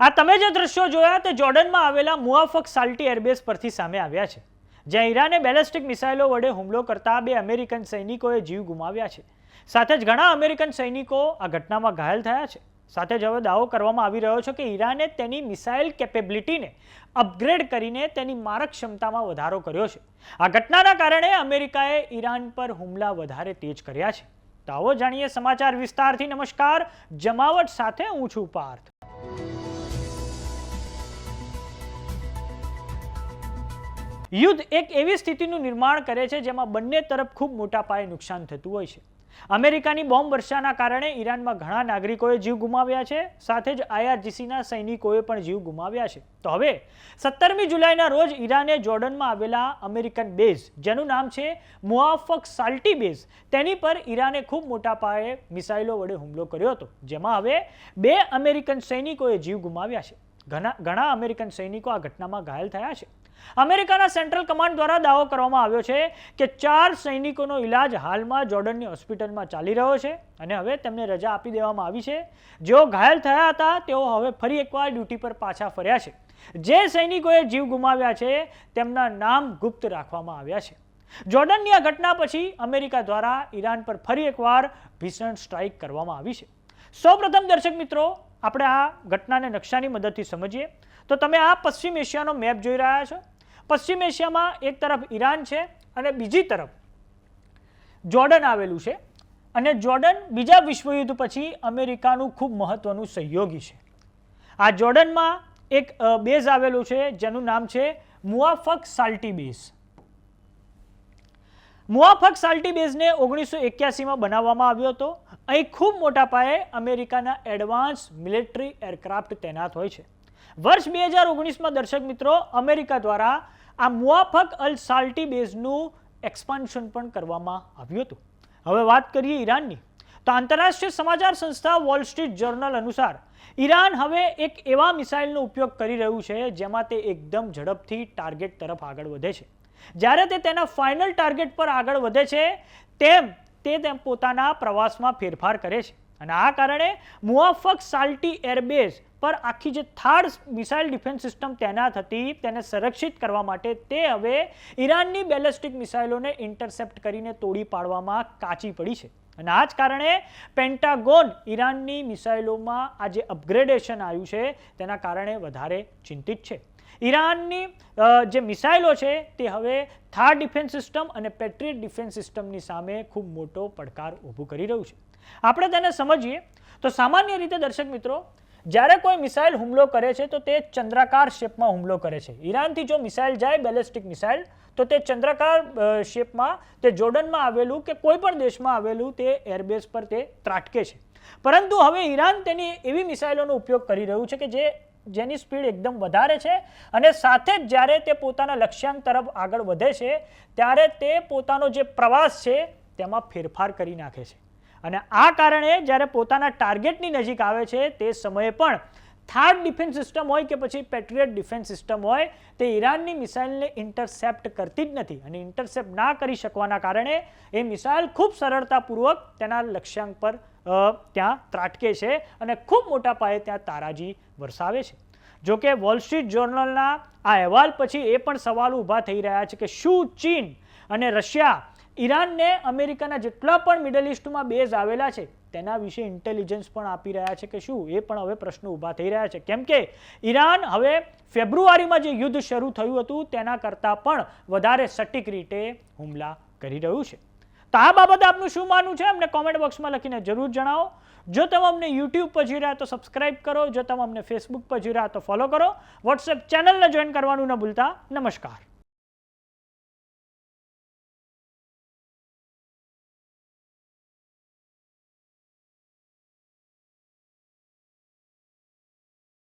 આ તમે જે દ્રશ્યો જોયા તે જોર્ડનમાં આવેલા મુઆફક સાલ્ટી એરબેઝ પરથી સામે આવ્યા છે, જ્યાં ઈરાને બેલેસ્ટિક મિસાઇલો વડે હુમલો કરતા 2 અમેરિકન સૈનિકોએ જીવ ગુમાવ્યા છે. સાથે જ ઘણા અમેરિકન સૈનિકો આ ઘટનામાં ઘાયલ થયા છે. સાથે જ હવે દાવો કરવામાં આવી રહ્યો છે કે ઈરાને તેની મિસાઇલ કેપેબિલિટીને અપગ્રેડ કરીને તેની મારક ક્ષમતામાં વધારો કર્યો છે. આ ઘટનાના કારણે અમેરિકાએ ઈરાન પર હુમલા વધારે તેજ કર્યા છે. તો આવો જાણીએ સમાચાર વિસ્તારથી. નમસ્કાર, જમાવટ સાથે હું છું પાર્થ. યુદ્ધ એક એવી સ્થિતિનું નિર્માણ કરે છે જેમાં બંને તરફ ખૂબ મોટા પાયે નુકસાન થતું હોય છે. અમેરિકાની બોમ્બ વર્ષાના કારણે ઈરાનમાં ઘણા નાગરિકોએ જીવ ગુમાવ્યા છે. સાથે જ IRGCના સૈનિકોએ પણ જીવ ગુમાવ્યા છે. તો હવે 17મી જુલાઈના રોજ ઈરાને જોર્ડનમાં આવેલા અમેરિકન બેઝ, જેનું નામ છે મુઆફક સાલ્ટી બેઝ, તેની પર ઈરાને ખૂબ મોટા પાયે મિસાઇલો વડે હુમલો કર્યો હતો, જેમાં હવે 2 અમેરિકન સૈનિકોએ જીવ ગુમાવ્યા છે. ઘણા અમેરિકન સૈનિકો આ ઘટનામાં ઘાયલ થયા છે. અમેરિકાના સેન્ટ્રલ કમાન્ડ દ્વારા દાવો કરવામાં આવ્યો છે કે 4 સૈનિકોનો ઇલાજ હાલમાં જોર્ડનની હોસ્પિટલમાં ચાલી રહ્યો છે અને હવે તેમને રજા આપી દેવામાં આવી છે. જેઓ ઘાયલ થયા હતા તેઓ હવે ફરી એકવાર ડ્યુટી પર પાછા ફર્યા છે. જે સૈનિકોએ જીવ ગુમાવ્યા છે તેમના નામ ગુપ્ત રાખવામાં આવ્યા છે. જોર્ડનની આ ઘટના પછી અમેરિકા દ્વારા ઈરાન પર ફરી એકવાર ભીષણ સ્ટ્રાઇક કરવામાં આવી છે. સૌપ્રથમ દર્શક મિત્રો, આપણે આ ઘટનાને નકશાની મદદથી સમજીએ તો તમે આ પશ્ચિમ એશિયાનો મેપ જોઈ રહ્યા છો. પશ્ચિમ એશિયામાં એક તરફ ઈરાન છે અને બીજી તરફ જોર્ડન આવેલું છે. અને જોર્ડન બીજા વિશ્વયુદ્ધ પછી અમેરિકાનું ખૂબ મહત્વનું સહયોગી છે. આ જોર્ડનમાં એક બેઝ આવેલું છે જેનું નામ છે મુઆફક સાલ્ટી બેઝ. મુઆફક સાલ્ટી બેઝને 1981માં બનાવવામાં આવ્યો હતો. અહીં ખૂબ મોટા પાયે અમેરિકાના એડવાન્સ મિલિટરી એરક્રાફ્ટ તૈનાત હોય છે. વર્ષ 2019માં દર્શક મિત્રો, અમેરિકા દ્વારા આ મુઆફક અલ સાલ્ટી બેઝનું એક્સપાન્શન પણ કરવામાં આવ્યું હતું. હવે વાત કરીએ ઈરાનની, તો આંતરરાષ્ટ્રીય સમાચાર સંસ્થા વોલ સ્ટ્રીટ જર્નલ અનુસાર ઈરાન હવે એક એવા મિસાઇલનો ઉપયોગ કરી રહ્યું છે જેમાં તે એકદમ ઝડપથી ટાર્ગેટ તરફ આગળ વધે છે. જ્યારે તે તેના ફાઇનલ ટાર્ગેટ પર આગળ વધે છે તેમ તે પોતાના પ્રવાસમાં ફેરફાર કરે છે. અને આ કારણે મુઆફક સાલ્ટી એરબેઝ પર આખી જે થર્ડ મિસાઇલ ડિફેન્સ સિસ્ટમ તૈનાત હતી તેને સંરક્ષિત કરવા માટે તે હવે ઈરાનની બેલેસ્ટિક મિસાઇલોને ઇન્ટરસેપ્ટ કરીને તોડી પાડવામાં કાચી પડી છે. અને આ જ કારણે પેન્ટાગોન ઈરાનની મિસાઇલોમાં આ જે અપગ્રેડેશન આવ્યું છે તેના કારણે વધારે ચિંતિત છે. ઈરાનની જે મિસાઇલો છે તે હવે થર્ડ ડિફેન્સ સિસ્ટમ અને પેટ્રિયટ ડિફેન્સ સિસ્ટમની સામે ખૂબ મોટો પડકાર ઊભો કરી રહ્યું છે. આપણે તેને સમજીએ તો સામાન્ય રીતે દર્શક મિત્રો, જ્યારે કોઈ મિસાઇલ હુમલો કરે છે તો તે ચંદ્રાકાર શેપમાં હુમલો કરે છે. ઈરાનથી જો મિસાઇલ જાય, બેલેસ્ટિક મિસાઇલ, તો તે ચંદ્રાકાર શેપમાં તે જોર્ડનમાં આવેલું કે કોઈ પણ દેશમાં આવેલું તે એરબેઝ પર તે ત્રાટકે છે. પરંતુ હવે ઈરાન તેની એવી મિસાઇલોનો ઉપયોગ કરી રહ્યું છે કે જેની સ્પીડ એકદમ વધારે છે અને સાથે જ જ્યારે તે પોતાના લક્ષ્યાંક તરફ આગળ વધે છે ત્યારે તે પોતાનો જે પ્રવાસ છે તેમાં ફેરફાર કરી નાખે છે. અને આ કારણે જ્યારે પોતાના ટાર્ગેટની નજીક આવે છે તે સમયે પણ થર્ડ ડિફેન્સ સિસ્ટમ હોય કે પછી પેટ્રિયટ ડિફેન્સ સિસ્ટમ હોય, તે ઈરાનની મિસાઇલને ઇન્ટરસેપ્ટ કરતી જ નથી. અને ઇન્ટરસેપ્ટ ના કરી શકવાના કારણે એ મિસાઇલ ખૂબ સરળતાપૂર્વક તેના લક્ષ્યાંક પર ત્યાં ત્રાટકે છે અને ખૂબ મોટા પાયે ત્યાં તારાજી વરસાવે છે. જોકે વોલ સ્ટ્રીટ જર્નલના આ અહેવાલ પછી એ પણ સવાલ ઊભા થઈ રહ્યા છે કે શું ચીન અને રશિયા ઈરાનને અમેરિકાના જેટલા પણ મિડલ ઇસ્ટમાં બેઝ આવેલા છે તેના વિશે ઇન્ટેલિજન્સ પણ આપી રહ્યા છે કે શું? એ પણ હવે પ્રશ્નો ઊભા થઈ રહ્યા છે. કેમ કે ઈરાન હવે ફેબ્રુઆરીમાં જે યુદ્ધ શરૂ થયું હતું તેના કરતાં પણ વધારે સટીક રીતે હુમલા કરી રહ્યું છે. તો આ બાબતે આપનું શું માનવું છે અમને કોમેન્ટ બોક્સમાં લખીને જરૂર જણાવો. જો તમે અમને યુટ્યુબ પર જોઈ રહ્યા તો સબસ્ક્રાઇબ કરો. જો તમે અમને ફેસબુક પર જોઈ રહ્યા તો ફોલો કરો. વોટ્સએપ ચેનલને જોઈન કરવાનું ન ભૂલતા. નમસ્કાર.